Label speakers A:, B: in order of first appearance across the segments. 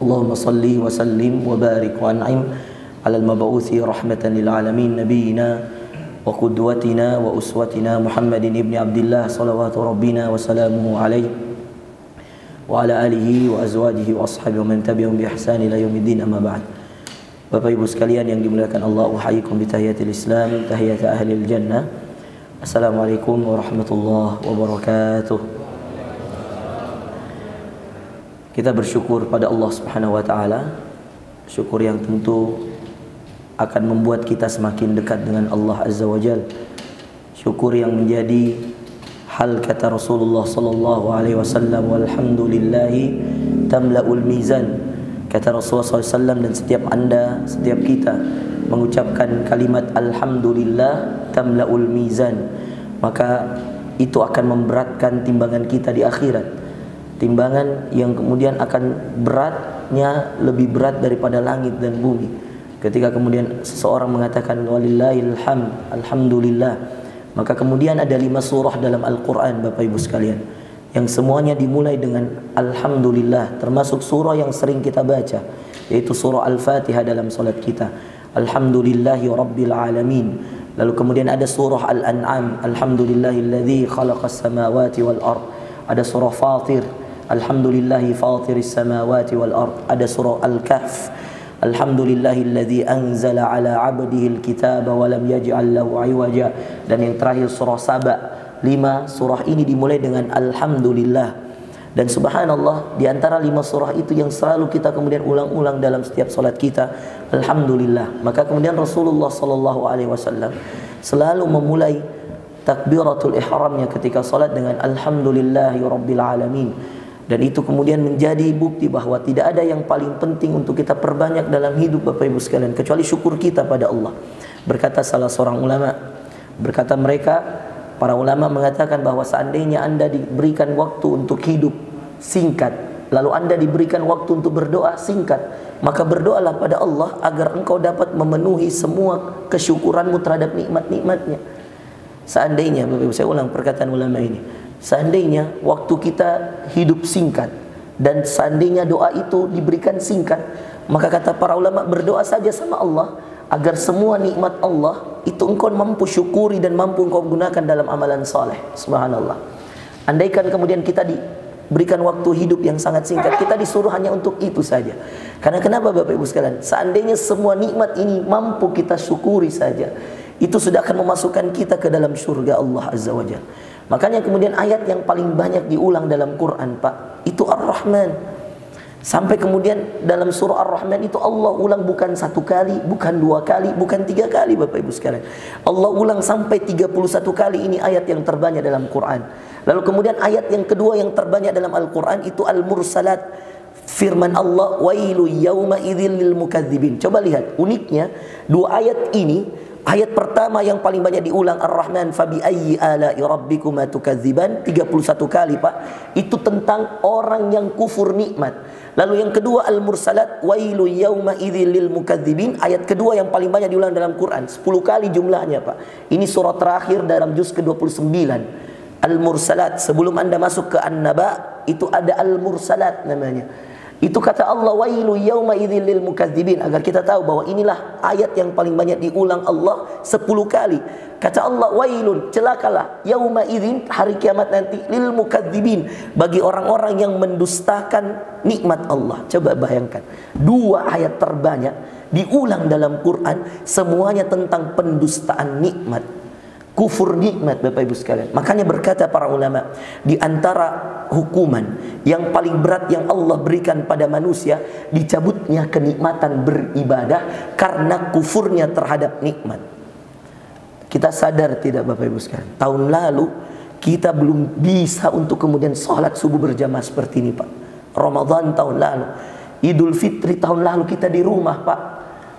A: Allahumma salli wa sallim wa barik wa an'im ala al-mab'uthi rahmatan lil alamin nabiyyina wa qudwatina wa uswatina Muhammadin ibni Abdillah salawatu rabbina wa salamuhu alaihi wa ala alihi wa azwajihi wa ashabihi wa man tabi'ahum bi ihsan ila yaumiddin, amma ba'd. Bapak Ibu sekalian yang dimuliakan Allah, uhayyikum bi tahiyatil Islam, tahiyat ahlil jannah. Assalamualaikum warahmatullahi wabarakatuh. Kita bersyukur pada Allah Subhanahu wa taala, syukur yang tentu akan membuat kita semakin dekat dengan Allah Azza wa Jalla. Syukur yang menjadi hal kata Rasulullah sallallahu alaihi wasallam, walhamdulillahi tamla'ul mizan. Kata Rasulullah SAW, dan setiap anda, setiap kita mengucapkan kalimat alhamdulillah tamla'ul mizan, maka itu akan memberatkan timbangan kita di akhirat. Timbangan yang kemudian akan beratnya lebih berat daripada langit dan bumi. Ketika kemudian seseorang mengatakan walillahil hamd, alhamdulillah, maka kemudian ada 5 surah dalam Al-Quran, Bapak Ibu sekalian, yang semuanya dimulai dengan alhamdulillah, termasuk surah yang sering kita baca, yaitu surah Al-Fatihah dalam salat kita. Alhamdulillahi rabbil alamin. Lalu kemudian ada surah Al-An'am, alhamdulillahilladzi khalaqas samawati wal ard. Ada surah Fatir, alhamdulillahi fatiris samawati wal ard. Ada surah Al-Kahf, alhamdulillahilladzi anzala ala 'abdihi al-kitaba wa lam yaj'al lahu 'iwaja. Dan yang terakhir surah Saba. 5 surah ini dimulai dengan alhamdulillah. Dan subhanallah, di antara 5 surah itu yang selalu kita kemudian ulang-ulang dalam setiap salat kita, alhamdulillah. Maka kemudian Rasulullah sallallahu alaihi wasallam selalu memulai takbiratul ihramnya ketika salat dengan alhamdulillahi rabbil alamin. Dan itu kemudian menjadi bukti bahwa tidak ada yang paling penting untuk kita perbanyak dalam hidup, Bapak Ibu sekalian, kecuali syukur kita pada Allah. Berkata salah seorang ulama, berkata mereka, para ulama mengatakan bahwa seandainya anda diberikan waktu untuk hidup singkat, lalu anda diberikan waktu untuk berdoa singkat, maka berdoalah pada Allah agar engkau dapat memenuhi semua kesyukuranmu terhadap nikmat-nikmatnya. Seandainya, Bapak Ibu, saya ulang perkataan ulama ini, seandainya waktu kita hidup singkat dan seandainya doa itu diberikan singkat, maka kata para ulama, berdoa saja sama Allah agar semua nikmat Allah itu engkau mampu syukuri dan mampu engkau gunakan dalam amalan saleh. Subhanallah. Andaikan kemudian kita diberikan waktu hidup yang sangat singkat, kita disuruh hanya untuk itu saja. Karena kenapa, Bapak Ibu sekalian? Seandainya semua nikmat ini mampu kita syukuri saja, itu sudah akan memasukkan kita ke dalam surga Allah Azza wa Jalla. Makanya kemudian ayat yang paling banyak diulang dalam Quran, Pak, itu Ar-Rahman. Sampai kemudian dalam surah Ar-Rahman itu Allah ulang bukan 1 kali, bukan 2 kali, bukan 3 kali, Bapak Ibu sekalian. Allah ulang sampai 31 kali. Ini ayat yang terbanyak dalam Quran. Lalu kemudian ayat yang kedua yang terbanyak dalam Al-Quran itu Al-Mursalat. Firman Allah, wailu yauma idzil lil mukadzibin. Coba lihat uniknya 2 ayat ini. Ayat pertama yang paling banyak diulang Ar-Rahman, fabi ayyi ala'i rabbikuma tukadziban, 31 kali, Pak. Itu tentang orang yang kufur nikmat. Lalu yang kedua Al-Mursalat, wailu yauma idzil lil mukadzibin. Ayat kedua yang paling banyak diulang dalam Quran, 10 kali jumlahnya, Pak. Ini surah terakhir dalam juz ke-29, Al-Mursalat. Sebelum anda masuk ke An-Naba, itu ada Al-Mursalat namanya. Itu kata Allah, wailu yauma idzil lil mukadzibin, agar kita tahu bahwa inilah ayat yang paling banyak diulang Allah 10 kali. Kata Allah, wailun, celakalah, yauma idzin, hari kiamat nanti, lil mukadzibin, bagi orang-orang yang mendustakan nikmat Allah. Coba bayangkan, 2 ayat terbanyak diulang dalam Quran, semuanya tentang pendustaan nikmat, kufur nikmat, Bapak Ibu sekalian. Makanya berkata para ulama, di antara hukuman yang paling berat yang Allah berikan pada manusia, dicabutnya kenikmatan beribadah karena kufurnya terhadap nikmat. Kita sadar tidak, Bapak Ibu sekalian, tahun lalu kita belum bisa untuk kemudian sholat subuh berjamaah seperti ini, Pak. Ramadan tahun lalu, Idul Fitri tahun lalu kita di rumah, Pak.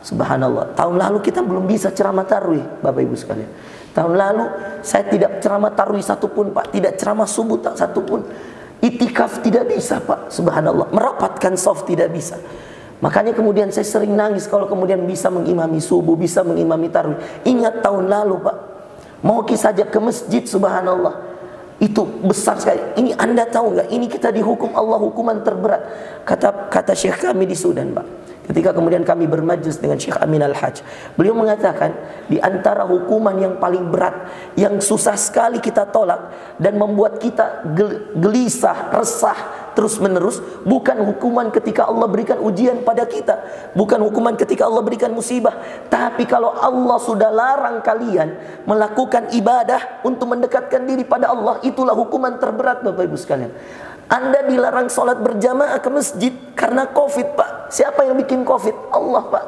A: Subhanallah, tahun lalu kita belum bisa ceramah tarawih, Bapak Ibu sekalian. Tahun lalu saya tidak ceramah tarawih satupun, Pak. Tidak ceramah subuh tak satupun. Itikaf tidak bisa, Pak. Subhanallah. Merapatkan shaf tidak bisa. Makanya kemudian saya sering nangis kalau kemudian bisa mengimami subuh, bisa mengimami tarawih. Ingat tahun lalu, Pak. Mau saja ke masjid, subhanallah. Itu besar sekali. Ini Anda tahu nggak? Ini kita dihukum Allah hukuman terberat. Kata Syekh kami di Sudan, Pak. Ketika kemudian kami bermajlis dengan Syekh Amin Al-Hajj, beliau mengatakan di antara hukuman yang paling berat, yang susah sekali kita tolak dan membuat kita gelisah, resah terus menerus, bukan hukuman ketika Allah berikan ujian pada kita, bukan hukuman ketika Allah berikan musibah, tapi kalau Allah sudah larang kalian melakukan ibadah untuk mendekatkan diri pada Allah, itulah hukuman terberat, Bapak Ibu sekalian. Anda dilarang sholat berjamaah ke masjid karena COVID, Pak. Siapa yang bikin COVID? Allah, Pak.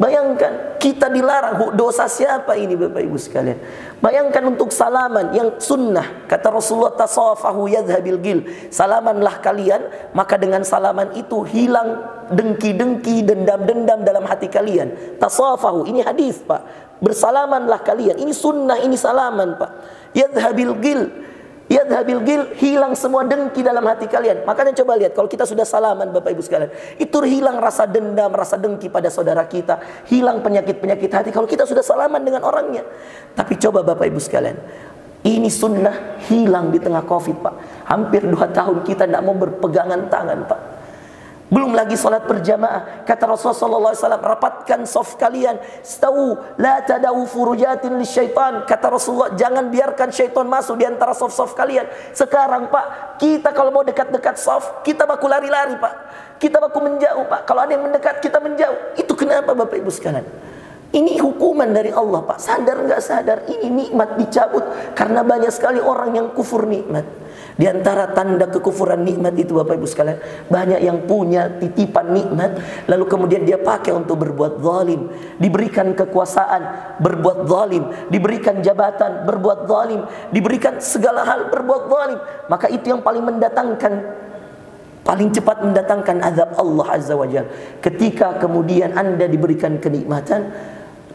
A: Bayangkan, kita dilarang. Dosa siapa ini, Bapak Ibu sekalian? Bayangkan untuk salaman yang sunnah. Kata Rasulullah, tasafahu yadhabil gil. Salamanlah kalian, maka dengan salaman itu hilang dengki-dengki, dendam-dendam dalam hati kalian. Tasafahu, ini hadis, Pak. Bersalamanlah kalian. Ini sunnah, ini salaman, Pak. Yadhabil gil. Yadhabil gil, hilang semua dengki dalam hati kalian. Makanya coba lihat, kalau kita sudah salaman, Bapak Ibu sekalian, itu hilang rasa dendam, rasa dengki pada saudara kita, hilang penyakit-penyakit hati kalau kita sudah salaman dengan orangnya. Tapi coba Bapak Ibu sekalian, ini sunnah hilang di tengah COVID, Pak. Hampir 2 tahun kita tidak mau berpegangan tangan, Pak. Belum lagi salat berjamaah. Kata Rasulullah SAW, rapatkan saf kalian. Stau, la tadau furujatin lisyaitan. Kata Rasulullah, jangan biarkan syaitan masuk di antara saf-saf kalian. Sekarang, Pak, kita kalau mau dekat-dekat saf, kita baku lari-lari, Pak. Kita baku menjauh, Pak. Kalau ada yang mendekat, kita menjauh. Itu kenapa, Bapak Ibu sekalian? Ini hukuman dari Allah, Pak. Sadar nggak sadar, ini nikmat dicabut karena banyak sekali orang yang kufur nikmat. Di antara tanda kekufuran nikmat itu, Bapak Ibu sekalian, banyak yang punya titipan nikmat lalu kemudian dia pakai untuk berbuat zalim. Diberikan kekuasaan, berbuat zalim. Diberikan jabatan, berbuat zalim. Diberikan segala hal, berbuat zalim. Maka itu yang paling cepat mendatangkan azab Allah Azza wa Jalla. Ketika kemudian Anda diberikan kenikmatan,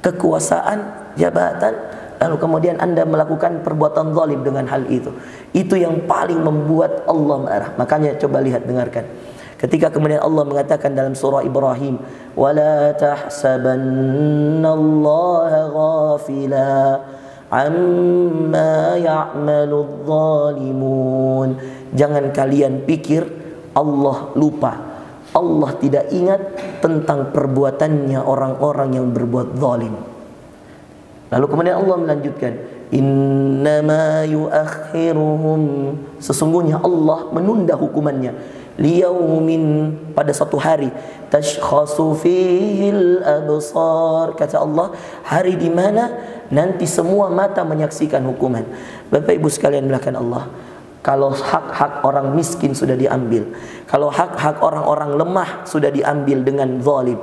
A: kekuasaan, jabatan, lalu kemudian Anda melakukan perbuatan zalim dengan hal itu. Itu yang paling membuat Allah marah. Makanya coba lihat, dengarkan. Ketika kemudian Allah mengatakan dalam surah Ibrahim, "Wala tahsabannallaha ghafila amma ya'maludz zalimun." Jangan kalian pikir Allah lupa. Allah tidak ingat tentang perbuatannya orang-orang yang berbuat zalim. Lalu kemudian Allah melanjutkan, innama yuakhiruhum, sesungguhnya Allah menunda hukumannya, liyaumin, pada satu hari, tashkhasu fihil absar, kata Allah, hari di mana nanti semua mata menyaksikan hukuman. Bapak Ibu sekalian belakang Allah, kalau hak-hak orang miskin sudah diambil, kalau hak-hak orang-orang lemah sudah diambil dengan zalim,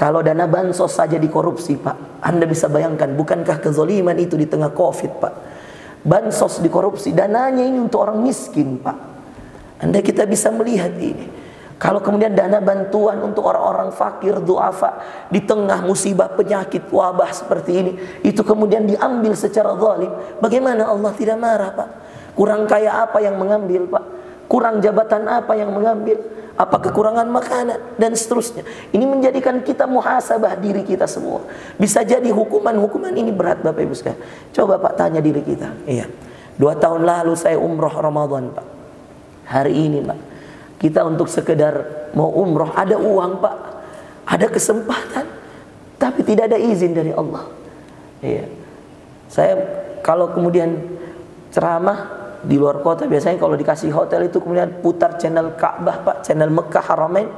A: kalau dana bansos saja dikorupsi, Pak, Anda bisa bayangkan, bukankah kezaliman itu di tengah COVID, Pak? Bansos dikorupsi, dananya ini untuk orang miskin, Pak. Anda kita bisa melihat ini. Kalau kemudian dana bantuan untuk orang-orang fakir, duafa, di tengah musibah penyakit, wabah seperti ini, itu kemudian diambil secara zalim, bagaimana Allah tidak marah, Pak? Kurang kaya apa yang mengambil, Pak? Kurang jabatan apa yang mengambil? Apa kekurangan makanan dan seterusnya. Ini menjadikan kita muhasabah diri kita semua. Bisa jadi hukuman-hukuman ini berat, Bapak Ibu sekalian. Coba Pak tanya diri kita. Iya. 2 tahun lalu saya umroh Ramadan, Pak. Hari ini, Pak, kita untuk sekedar mau umroh, ada uang, Pak, ada kesempatan, tapi tidak ada izin dari Allah. Iya. Saya kalau kemudian ceramah di luar kota, biasanya kalau dikasih hotel itu kemudian putar channel Ka'bah, Pak, channel Mekah Haramain.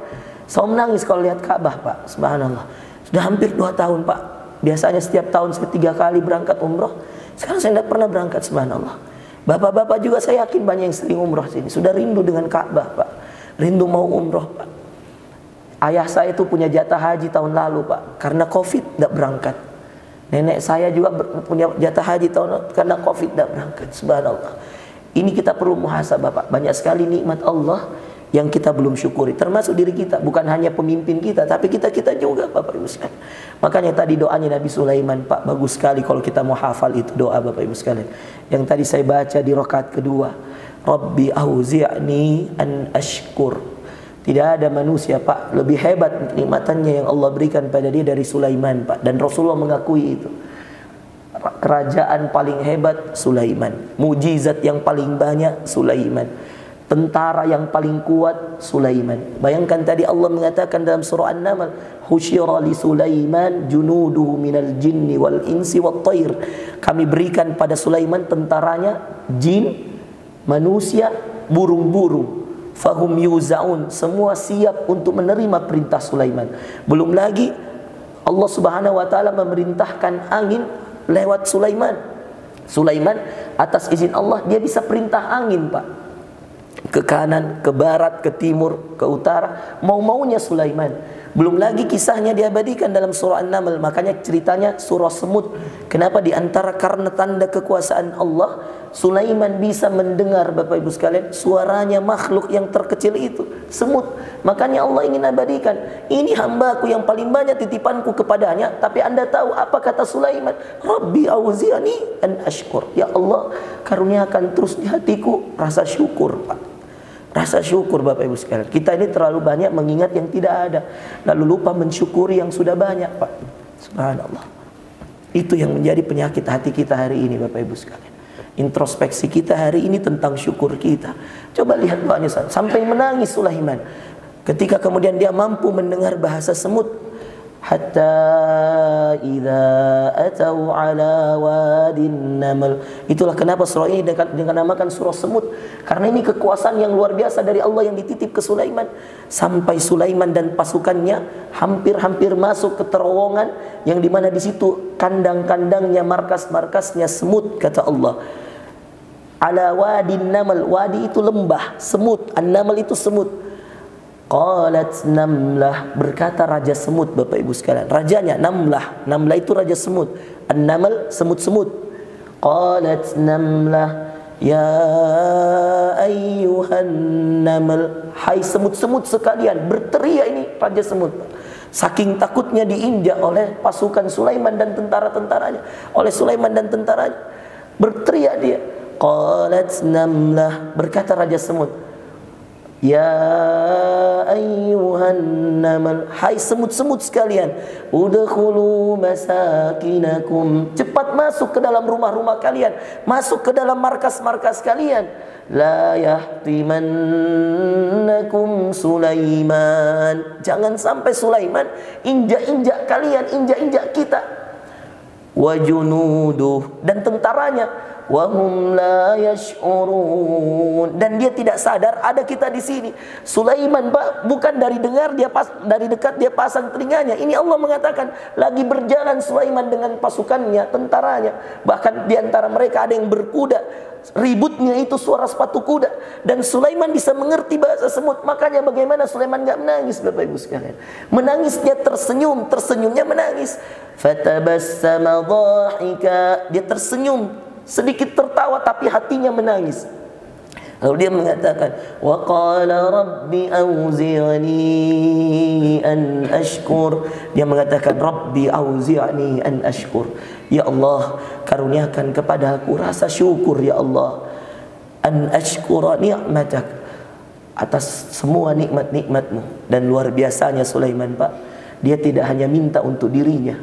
A: Saya menangis kalau lihat Ka'bah, Pak. Subhanallah. Sudah hampir 2 tahun, Pak. Biasanya setiap tahun saya 3 kali berangkat umroh. Sekarang saya tidak pernah berangkat, subhanallah. Bapak-bapak juga saya yakin banyak yang sering umroh sini. Sudah rindu dengan Ka'bah, Pak. Rindu mau umroh, Pak. Ayah saya itu punya jatah haji tahun lalu, Pak. Karena COVID tidak berangkat. Nenek saya juga punya jatah haji tahun lalu. Karena COVID tidak berangkat. Subhanallah. Ini kita perlu muhasabah, Pak. Banyak sekali nikmat Allah yang kita belum syukuri, termasuk diri kita. Bukan hanya pemimpin kita, tapi kita juga, Bapak Ibu sekalian. Makanya tadi doanya Nabi Sulaiman, Pak, bagus sekali kalau kita mau hafal itu doa, Bapak Ibu sekalian. Yang tadi saya baca di rakaat kedua, Rabbi auzi'ni an ashkur. Tidak ada manusia, Pak, lebih hebat nikmatannya yang Allah berikan pada dia dari Sulaiman, Pak. Dan Rasulullah mengakui itu. kerajaan paling hebat Sulaiman, mujizat yang paling banyak Sulaiman, tentara yang paling kuat Sulaiman. Bayangkan tadi Allah mengatakan dalam surah An-Naml, husyira li Sulaiman junuduhu minal jinni wal insi wat thair. Kami berikan pada Sulaiman tentaranya jin, manusia, burung-burung. Fahum yuzaun, semua siap untuk menerima perintah Sulaiman. Belum lagi Allah Subhanahu wa taala memerintahkan angin lewat Sulaiman. Sulaiman atas izin Allah dia bisa perintah angin, Pak. Ke kanan, ke barat, ke timur, ke utara, mau-maunya Sulaiman. Belum lagi kisahnya diabadikan dalam surah An-Naml. Makanya ceritanya surah semut. Kenapa? Di antara karena tanda kekuasaan Allah, Sulaiman bisa mendengar, Bapak Ibu sekalian, suaranya makhluk yang terkecil itu, semut. Makanya Allah ingin abadikan, ini hambaku yang paling banyak titipanku kepadanya. Tapi Anda tahu apa kata Sulaiman? Rabbi auzi'ani an ashkur. Ya Allah, karuniakan terus di hatiku rasa syukur, Pak. Rasa syukur, Bapak Ibu sekalian. Kita ini terlalu banyak mengingat yang tidak ada, lalu lupa mensyukuri yang sudah banyak, Pak. Subhanallah. Itu yang menjadi penyakit hati kita hari ini, Bapak Ibu sekalian. Introspeksi kita hari ini tentang syukur kita. Coba lihat Pak, sampai menangis Sulaiman ketika kemudian dia mampu mendengar bahasa semut. Hatta idza atau ala wadin naml. Itulah kenapa surah ini dinamakan surah semut, karena ini kekuasaan yang luar biasa dari Allah yang dititip ke Sulaiman. Sampai Sulaiman dan pasukannya hampir-hampir masuk ke terowongan yang dimana di situ kandang-kandangnya, markas-markasnya semut, kata Allah. Ala wadin naml, wadi itu lembah, semut, an-naml itu semut. Qalat namlah, berkata raja semut, Bapak Ibu sekalian. Rajanya namlah, namlah itu raja semut. An-naml semut-semut. Qalat namlah ya ayyuhan naml, hai semut-semut sekalian. Berteriak ini raja semut, saking takutnya diinjak oleh pasukan Sulaiman dan tentara-tentaranya, oleh Sulaiman dan tentaranya. Berteriak dia. Qalat namlah, berkata raja semut, ya ayyuhan naml, hai semut-semut sekalian, udkhulu masakinakum, cepat masuk ke dalam rumah-rumah kalian, masuk ke dalam markas-markas kalian. La yahtimannakum Sulaiman, jangan sampai Sulaiman injak-injak kalian, injak-injak kita. Wa junuduh, dan tentaranya. Wahum la yash'urun, dan dia tidak sadar ada kita di sini. Sulaiman, Pak, bukan dari dengar dia dari dekat dia pasang telinganya. Ini Allah mengatakan lagi berjalan Sulaiman dengan pasukannya, tentaranya. Bahkan di antara mereka ada yang berkuda. Ributnya itu suara sepatu kuda, dan Sulaiman bisa mengerti bahasa semut. Makanya bagaimana Sulaiman enggak menangis, Bapak Ibu sekalian? Menangisnya tersenyum, tersenyumnya menangis. Fatabassama dhahika, dia tersenyum, sedikit tertawa tapi hatinya menangis. Lalu dia mengatakan, wa qala rabbi auzi'ni an ashkur. Dia mengatakan, rabbi auzi'ni an ashkur. Ya Allah, karuniakan kepada aku rasa syukur, ya Allah. An ashkura ni'matak, atas semua nikmat-nikmatmu. Dan luar biasanya Sulaiman, Pak, dia tidak hanya minta untuk dirinya,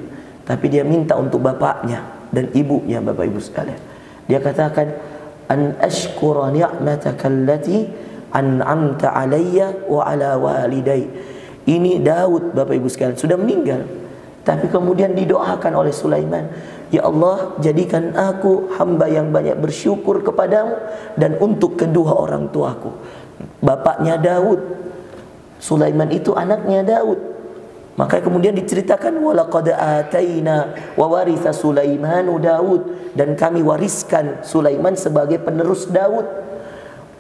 A: tapi dia minta untuk bapaknya dan ibunya, Bapak Ibu sekalian. Dia katakan, an ashkura ni'mataka allati an'amta alayya wa ala waliday. Ini Daud, Bapak Ibu sekalian, sudah meninggal, tapi kemudian didoakan oleh Sulaiman, ya Allah, jadikan aku hamba yang banyak bersyukur kepadamu dan untuk kedua orang tuaku. Bapaknya Daud, Sulaiman itu anaknya Daud. Maka kemudian diceritakan, walaqad ataina wa waritha Sulaimanu Daud, dan kami wariskan Sulaiman sebagai penerus Daud.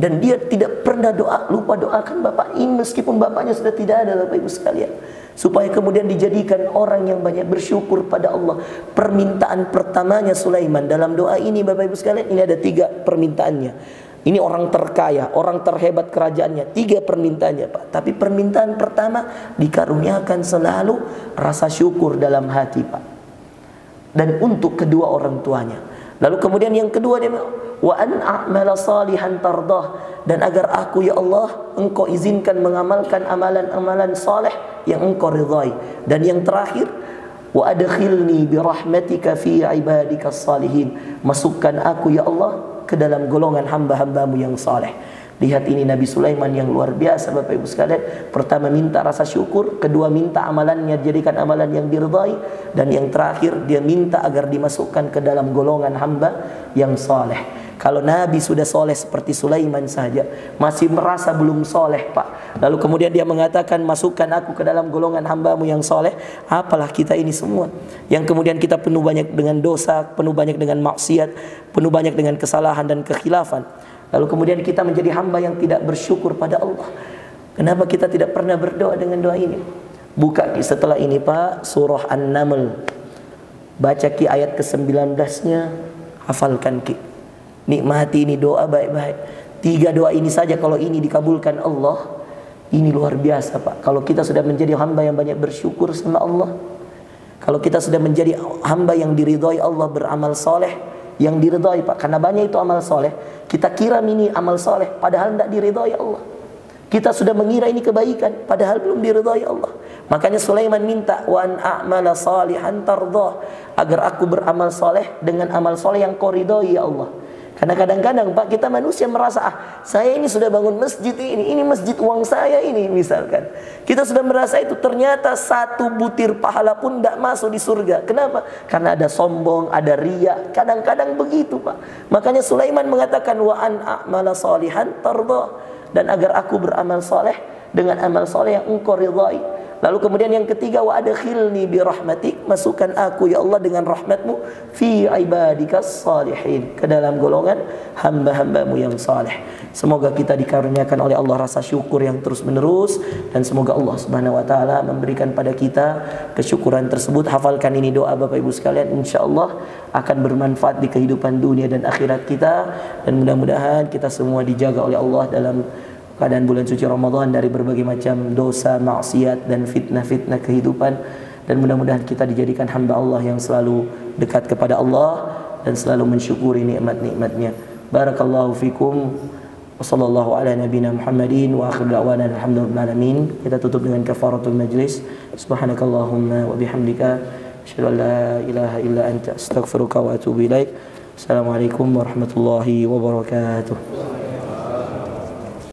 A: Dan dia tidak pernah lupa doakan bapak ini meskipun bapaknya sudah tidak ada, Bapak Ibu sekalian, supaya kemudian dijadikan orang yang banyak bersyukur pada Allah. Permintaan pertamanya Sulaiman dalam doa ini, Bapak Ibu sekalian, ini ada 3 permintaannya. Ini orang terkaya, orang terhebat kerajaannya, 3 permintaannya, Pak. Tapi permintaan pertama dikaruniakan selalu rasa syukur dalam hati, Pak, dan untuk kedua orang tuanya. Lalu kemudian yang kedua dia, wa an a'mala salihan tardah, dan agar aku, ya Allah, engkau izinkan mengamalkan amalan-amalan saleh yang engkau ridhai. Dan yang terakhir, wa adkhilni bi rahmatika fi ibadikas salihin. Masukkan aku ya Allah ke dalam golongan hamba-hambamu yang saleh. Lihat ini Nabi Sulaiman yang luar biasa Bapak Ibu sekalian. Pertama minta rasa syukur, kedua minta amalannya dijadikan amalan yang diridhai, dan yang terakhir dia minta agar dimasukkan ke dalam golongan hamba yang saleh. Kalau Nabi sudah soleh seperti Sulaiman saja, masih merasa belum soleh Pak, lalu kemudian dia mengatakan masukkan aku ke dalam golongan hambamu yang soleh, apalah kita ini semua yang kemudian kita penuh banyak dengan dosa, penuh banyak dengan maksiat, penuh banyak dengan kesalahan dan kekhilafan. Lalu kemudian kita menjadi hamba yang tidak bersyukur pada Allah. Kenapa kita tidak pernah berdoa dengan doa ini? Buka setelah ini Pak surah An-Naml, baca Ki ayat ke-19-nya, hafalkan Ki, nikmati ini doa baik-baik. 3 doa ini saja kalau ini dikabulkan Allah, ini luar biasa Pak. Kalau kita sudah menjadi hamba yang banyak bersyukur sama Allah, kalau kita sudah menjadi hamba yang diridhai Allah, beramal soleh yang diridhai Pak, karena banyak itu amal soleh kita kira ini amal soleh padahal tidak diridhai Allah. Kita sudah mengira ini kebaikan padahal belum diridhai Allah. Makanya Sulaiman minta wa an a'mala salihan tardah, agar aku beramal soleh dengan amal soleh yang kau ridhai ya Allah. Karena kadang-kadang Pak kita manusia merasa saya ini sudah bangun masjid ini masjid uang saya ini misalkan. Kita sudah merasa itu, ternyata 1 butir pahala pun tidak masuk di surga. Kenapa? Karena ada sombong, ada riya. Kadang-kadang begitu Pak. Makanya Sulaiman mengatakan wa an a'mala salihan tardah, dan agar aku beramal soleh dengan amal soleh yang engkau ridhai. Lalu kemudian yang ketiga wa adkhilni bi rahmatik, masukkan aku ya Allah dengan rahmatmu fi ibadikas salihin, ke dalam golongan hamba-hambamu yang saleh. Semoga kita dikaruniakan oleh Allah rasa syukur yang terus menerus, dan semoga Allah Subhanahu wa taala memberikan pada kita kesyukuran tersebut. Hafalkan ini doa Bapak Ibu sekalian, insyaallah akan bermanfaat di kehidupan dunia dan akhirat kita, dan mudah-mudahan kita semua dijaga oleh Allah dalam keadaan bulan suci Ramadan dari berbagai macam dosa, maksiat dan fitnah-fitnah kehidupan, dan mudah-mudahan kita dijadikan hamba Allah yang selalu dekat kepada Allah dan selalu mensyukuri nikmat-nikmatnya. Barakallahu fikum wa sallallahu ala nabiyina Muhammadin wa akhir da'wana alhamdulillahi alamin. Kita tutup dengan kafaratul majlis. Subhanakallahumma wa bihamdika asyhadu an la ilaha illa anta astaghfiruka wa atubu ilaik. Assalamualaikum warahmatullahi wabarakatuh.